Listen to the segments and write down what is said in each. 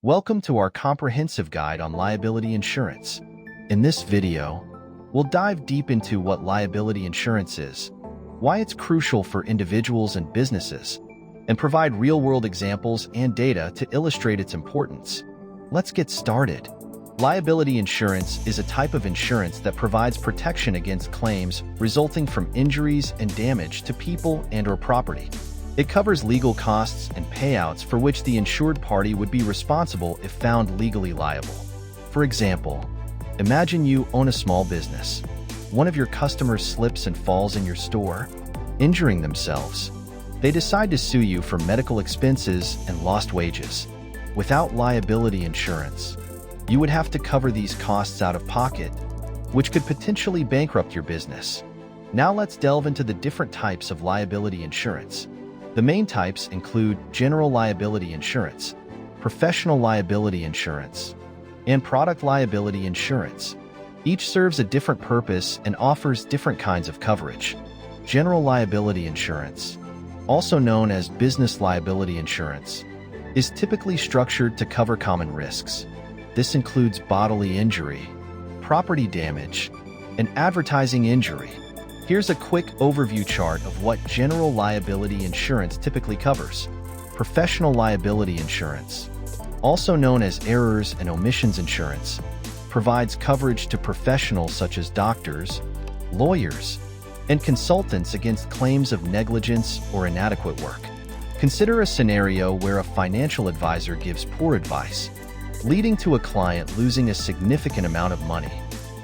Welcome to our comprehensive guide on liability insurance. In this video, we'll dive deep into what liability insurance is, why it's crucial for individuals and businesses, and provide real-world examples and data to illustrate its importance. Let's get started. Liability insurance is a type of insurance that provides protection against claims resulting from injuries and damage to people and/or property. It covers legal costs and payouts for which the insured party would be responsible if found legally liable. For example, imagine you own a small business. One of your customers slips and falls in your store, injuring themselves. They decide to sue you for medical expenses and lost wages. Without liability insurance, you would have to cover these costs out of pocket, which could potentially bankrupt your business. Now let's delve into the different types of liability insurance. The main types include general liability insurance, professional liability insurance, and product liability insurance. Each serves a different purpose and offers different kinds of coverage. General liability insurance, also known as business liability insurance, is typically structured to cover common risks. This includes bodily injury, property damage, and advertising injury. Here's a quick overview chart of what general liability insurance typically covers. Professional liability insurance, also known as errors and omissions insurance, provides coverage to professionals such as doctors, lawyers, and consultants against claims of negligence or inadequate work. Consider a scenario where a financial advisor gives poor advice, leading to a client losing a significant amount of money.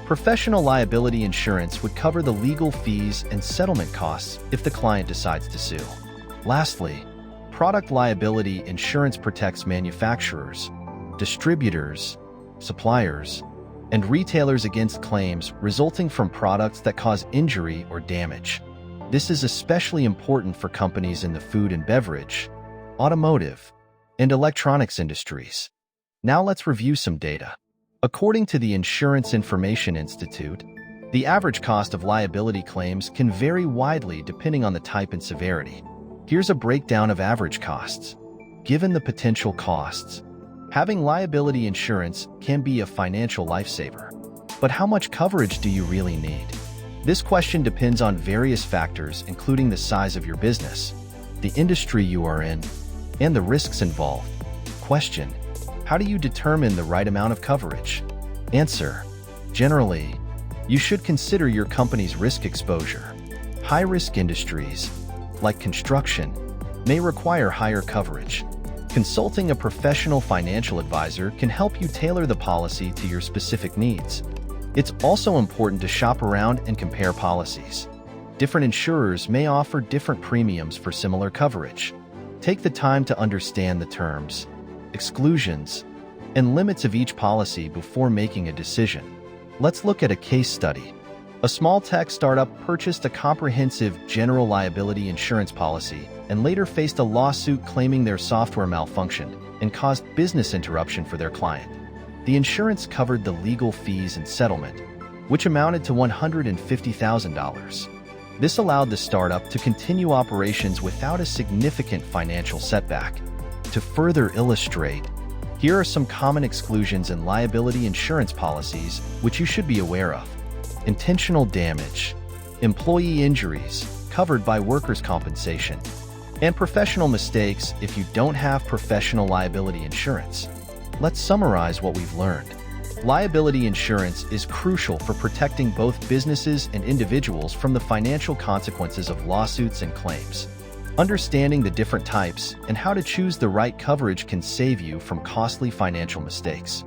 Professional liability insurance would cover the legal fees and settlement costs if the client decides to sue. Lastly, product liability insurance protects manufacturers, distributors, suppliers, and retailers against claims resulting from products that cause injury or damage. This is especially important for companies in the food and beverage, automotive, and electronics industries. Now let's review some data. According to the Insurance Information Institute, the average cost of liability claims can vary widely depending on the type and severity. Here's a breakdown of average costs. Given the potential costs, having liability insurance can be a financial lifesaver. But how much coverage do you really need? This question depends on various factors, including the size of your business, the industry you are in, and the risks involved. Question: how do you determine the right amount of coverage? Answer: generally, you should consider your company's risk exposure. High-risk industries, like construction, may require higher coverage. Consulting a professional financial advisor can help you tailor the policy to your specific needs. It's also important to shop around and compare policies. Different insurers may offer different premiums for similar coverage. Take the time to understand the terms, exclusions, and limits of each policy before making a decision. Let's look at a case study. A small tech startup purchased a comprehensive general liability insurance policy and later faced a lawsuit claiming their software malfunctioned and caused business interruption for their client. The insurance covered the legal fees and settlement, which amounted to $150,000. This allowed the startup to continue operations without a significant financial setback. To further illustrate, here are some common exclusions in liability insurance policies which you should be aware of. Intentional damage, employee injuries covered by workers' compensation, and professional mistakes if you don't have professional liability insurance. Let's summarize what we've learned. Liability insurance is crucial for protecting both businesses and individuals from the financial consequences of lawsuits and claims. Understanding the different types and how to choose the right coverage can save you from costly financial mistakes.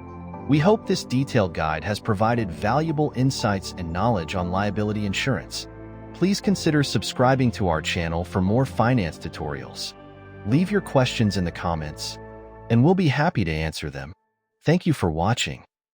We hope this detailed guide has provided valuable insights and knowledge on liability insurance. Please consider subscribing to our channel for more finance tutorials. Leave your questions in the comments, and we'll be happy to answer them. Thank you for watching.